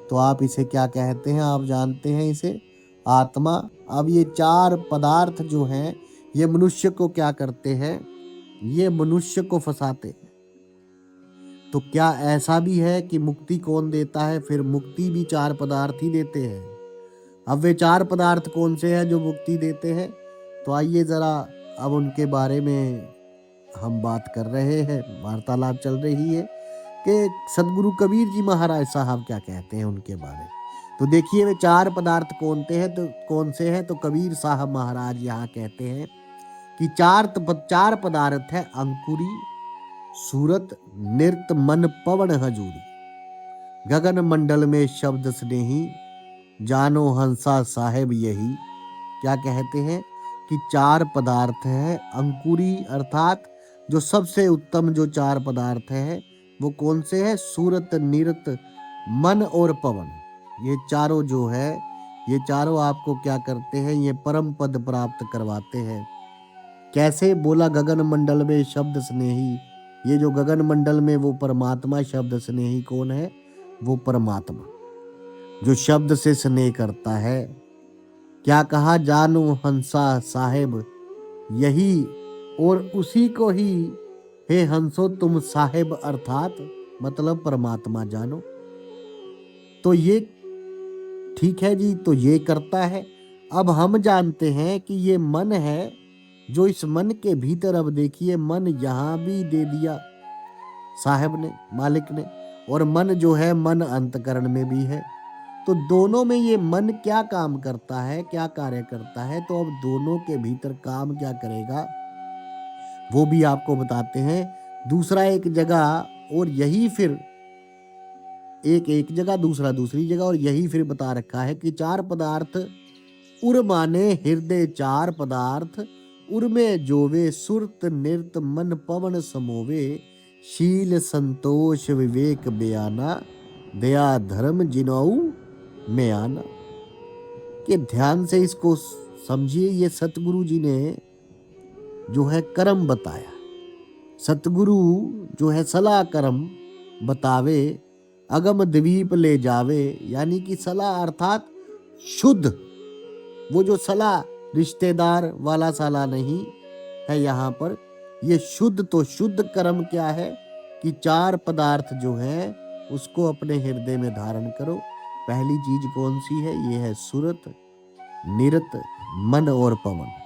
तो आप इसे क्या कहते हैं? आप जानते हैं इसे आत्मा। अब ये चार पदार्थ जो हैं ये मनुष्य को क्या करते हैं? ये मनुष्य को फंसाते हैं। तो क्या ऐसा भी है कि मुक्ति कौन देता है? फिर मुक्ति भी चार पदार्थ ही देते हैं। अब वे चार पदार्थ कौन से हैं जो मुक्ति देते हैं? तो आइए जरा अब उनके बारे में हम बात कर रहे हैं, वार्तालाप चल रही है कि सदगुरु कबीर जी महाराज साहब क्या कहते हैं उनके बारे में। तो देखिए वे चार पदार्थ कौन से हैं? तो कबीर साहब महाराज यहाँ कहते हैं कि चार पदार्थ है अंकुरी, सूरत, नृत, मन, पवन, हजूरी। गगन मंडल में शब्द स्नेही, जानो हंसा साहेब यही। क्या कहते हैं कि चार पदार्थ है अंकुरी, अर्थात जो सबसे उत्तम जो चार पदार्थ है वो कौन से है? सूरत, नृत, मन और पवन। ये चारों जो है, ये चारों आपको क्या करते हैं? ये परम पद प्राप्त करवाते हैं। कैसे? बोला गगन मंडल में शब्द स्नेही। ये जो गगन मंडल में वो परमात्मा शब्द स्नेही कौन है? वो परमात्मा जो शब्द से स्नेह करता है। क्या कहा? जानो हंसा साहेब यही, और उसी को ही हे हंसो तुम साहेब, अर्थात मतलब परमात्मा जानो। तो ये ठीक है जी, तो ये करता है। अब हम जानते हैं कि ये मन है, जो इस मन के भीतर, अब देखिए मन यहाँ भी दे दिया साहब ने, मालिक ने, और मन जो है मन अंतकरण में भी है। तो दोनों में ये मन क्या काम करता है, क्या कार्य करता है? तो अब दोनों के भीतर काम क्या करेगा वो भी आपको बताते हैं। दूसरा एक जगह, और यही फिर एक जगह, दूसरा दूसरी जगह, और यही फिर बता रखा है कि चार पदार्थ उर माने हृदय, चार पदार्थ उर में जोवे, सुरत, नृत, मन, पवन समोवे, शील, संतोष, विवेक, बयाना, दया, धर्म, जिनाऊ में आना। कि ध्यान से इसको समझिए, ये सतगुरु जी ने जो है कर्म बताया। सतगुरु जो है सलाह कर्म बतावे, अगम द्वीप ले जावे, यानी कि सलाह अर्थात शुद्ध। वो जो सलाह रिश्तेदार वाला सलाह नहीं है यहाँ पर, ये शुद्ध। तो शुद्ध कर्म क्या है कि चार पदार्थ जो है उसको अपने हृदय में धारण करो। पहली चीज कौन सी है? ये है सुरत, निरत, मन और पवन।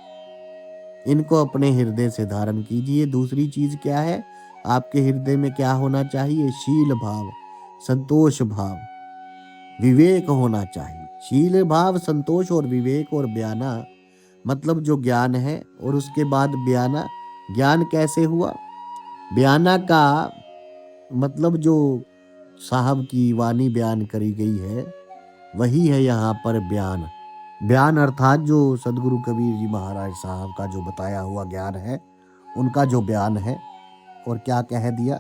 इनको अपने हृदय से धारण कीजिए। दूसरी चीज क्या है? आपके हृदय में क्या होना चाहिए? शील भाव, संतोष भाव, विवेक होना चाहिए। शील भाव, संतोष और विवेक और बयाना मतलब जो ज्ञान है, और उसके बाद बयाना। ज्ञान कैसे हुआ? बयाना का मतलब जो साहब की वाणी बयान करी गई है वही है यहाँ पर बयान। बयान अर्थात जो सदगुरु कबीर जी महाराज साहब का जो बताया हुआ ज्ञान है, उनका जो बयान है। और क्या कह दिया?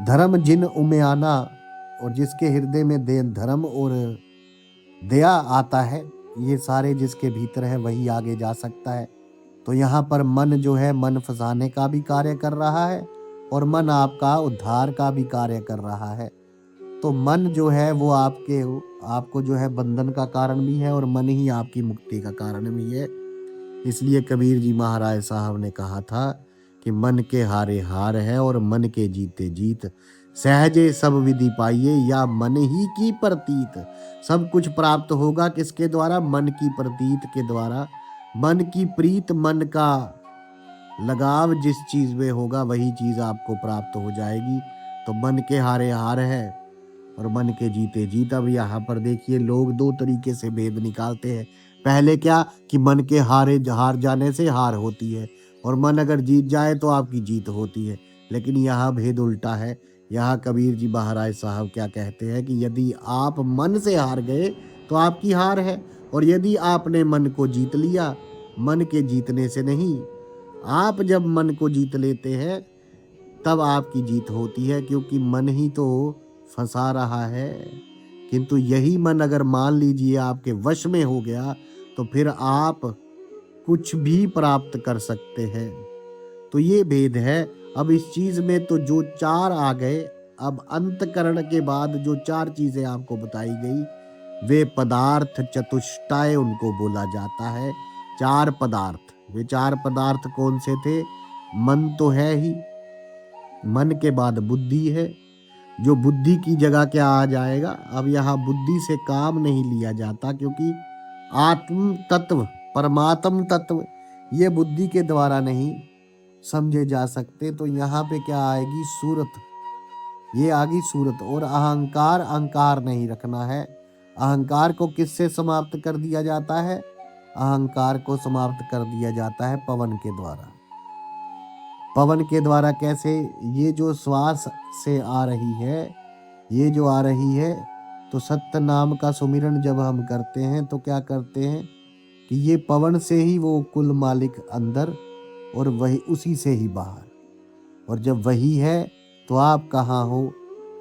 धर्म जिन उम्याना, और जिसके हृदय में धर्म और दया आता है, ये सारे जिसके भीतर है वही आगे जा सकता है। तो यहाँ पर मन जो है, मन फंसाने का भी कार्य कर रहा है और मन आपका उद्धार का भी कार्य कर रहा है। तो मन जो है वो आपको जो है बंधन का कारण भी है और मन ही आपकी मुक्ति का कारण भी है। इसलिए कबीर जी महाराज साहब ने कहा था कि मन के हारे हार है और मन के जीते जीत, सहजे सब विधि पाइए या मन ही की प्रतीत। सब कुछ प्राप्त होगा किसके द्वारा? मन की प्रतीत के द्वारा। मन की प्रीत, मन का लगाव जिस चीज में होगा वही चीज आपको प्राप्त हो जाएगी। तो मन के हारे हार है और मन के जीते जीत। अब यहाँ पर देखिए, लोग दो तरीके से भेद निकालते हैं। पहले क्या कि मन के हार जाने से हार होती है और मन अगर जीत जाए तो आपकी जीत होती है। लेकिन यहाँ भेद उल्टा है। यहाँ कबीर जी महाराज साहब क्या कहते हैं कि यदि आप मन से हार गए तो आपकी हार है, और यदि आपने मन को जीत लिया, मन के जीतने से नहीं, आप जब मन को जीत लेते हैं तब आपकी जीत होती है, क्योंकि मन ही तो फंसा रहा है। किंतु यही मन अगर मान लीजिए आपके वश में हो गया तो फिर आप कुछ भी प्राप्त कर सकते हैं। तो ये भेद है। अब इस चीज में तो जो चार आ गए, अब अंतकरण के बाद जो चार चीजें आपको बताई गई वे पदार्थ चतुष्टय उनको बोला जाता है। चार पदार्थ। वे चार पदार्थ कौन से थे? मन तो है ही, मन के बाद बुद्धि है, जो बुद्धि की जगह क्या आ जाएगा? अब यहाँ बुद्धि से काम नहीं लिया जाता, क्योंकि आत्म तत्व, परमात्म तत्व ये बुद्धि के द्वारा नहीं समझे जा सकते। तो यहाँ पे क्या आएगी? सूरत। ये आ गई सूरत। और अहंकार, अहंकार नहीं रखना है। अहंकार को किससे समाप्त कर दिया जाता है? अहंकार को समाप्त कर दिया जाता है पवन के द्वारा। पवन के द्वारा कैसे? ये जो श्वास से आ रही है, ये जो आ रही है, तो सत्य नाम का सुमिरन जब हम करते हैं तो क्या करते हैं कि ये पवन से ही वो कुल मालिक अंदर और वही उसी से ही बाहर। और जब वही है तो आप कहाँ हो?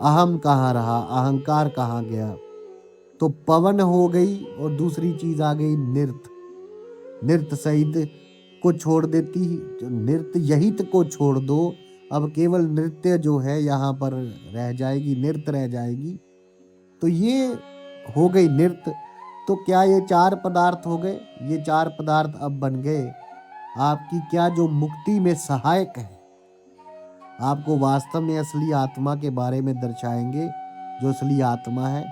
अहम कहाँ रहा? अहंकार कहाँ गया? तो पवन हो गई और दूसरी चीज आ गई नृत्य। नृत्य सहित को छोड़ देती, जो नृत्य यहित को छोड़ दो। अब केवल नृत्य जो है यहाँ पर रह जाएगी, नृत्य रह जाएगी। तो ये हो गई नृत्य। तो क्या ये चार पदार्थ हो गए? ये चार पदार्थ अब बन गए आपकी क्या, जो मुक्ति में सहायक है। आपको वास्तव में असली आत्मा के बारे में दर्शाएंगे, जो असली आत्मा है।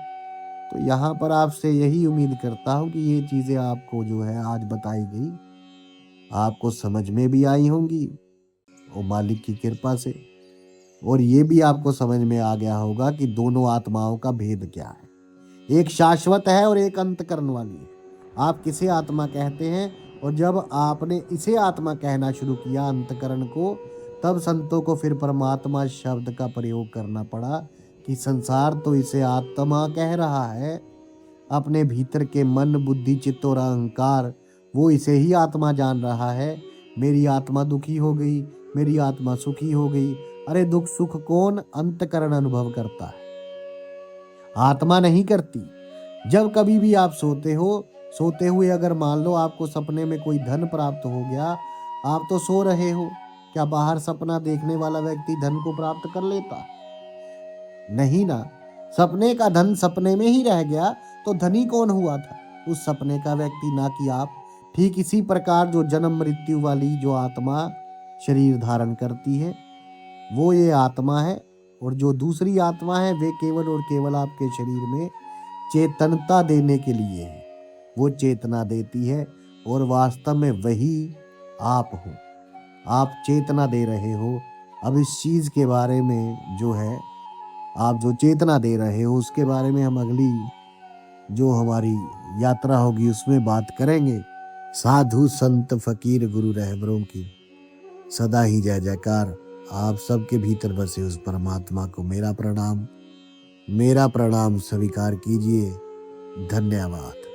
तो यहाँ पर आपसे यही उम्मीद करता हूँ कि ये चीज़ें आपको जो है आज बताई गई, आपको समझ में भी आई होंगी और मालिक की कृपा से, और ये भी आपको समझ में आ गया होगा कि दोनों आत्माओं का भेद क्या है। एक शाश्वत है और एक अंतकरण वाली है। आप किसे आत्मा कहते हैं? और जब आपने इसे आत्मा कहना शुरू किया, अंतकरण को, तब संतों को फिर परमात्मा शब्द का प्रयोग करना पड़ा कि संसार तो इसे आत्मा कह रहा है। अपने भीतर के मन, बुद्धि, चित्त और अहंकार, वो इसे ही आत्मा जान रहा है। मेरी आत्मा दुखी हो गई, मेरी आत्मा सुखी हो गई। अरे दुख सुख कौन? अंतकरण अनुभव करता है, आत्मा नहीं करती। जब कभी भी आप सोते हो, सोते हुए अगर मान लो आपको सपने में कोई धन प्राप्त हो गया, आप तो सो रहे हो, क्या बाहर सपना देखने वाला व्यक्ति धन को प्राप्त कर लेता? नहीं ना। सपने का धन सपने में ही रह गया, तो धनी कौन हुआ था? उस सपने का व्यक्ति, ना कि आप। ठीक इसी प्रकार जो जन्म मृत्यु वाली जो आत्मा शरीर धारण करती है, वो ये आत्मा है। और जो दूसरी आत्मा है वे केवल और केवल आपके शरीर में चेतनता देने के लिए है। वो चेतना देती है और वास्तव में वही आप हो। आप चेतना दे रहे हो, अब इस चीज़ के बारे में जो है आप जो चेतना दे रहे हो उसके बारे में हम अगली जो हमारी यात्रा होगी उसमें बात करेंगे। साधु संत फकीर गुरु रहबरों की सदा ही जय जयकार। आप सबके भीतर बसे उस परमात्मा को मेरा प्रणाम स्वीकार कीजिए। धन्यवाद।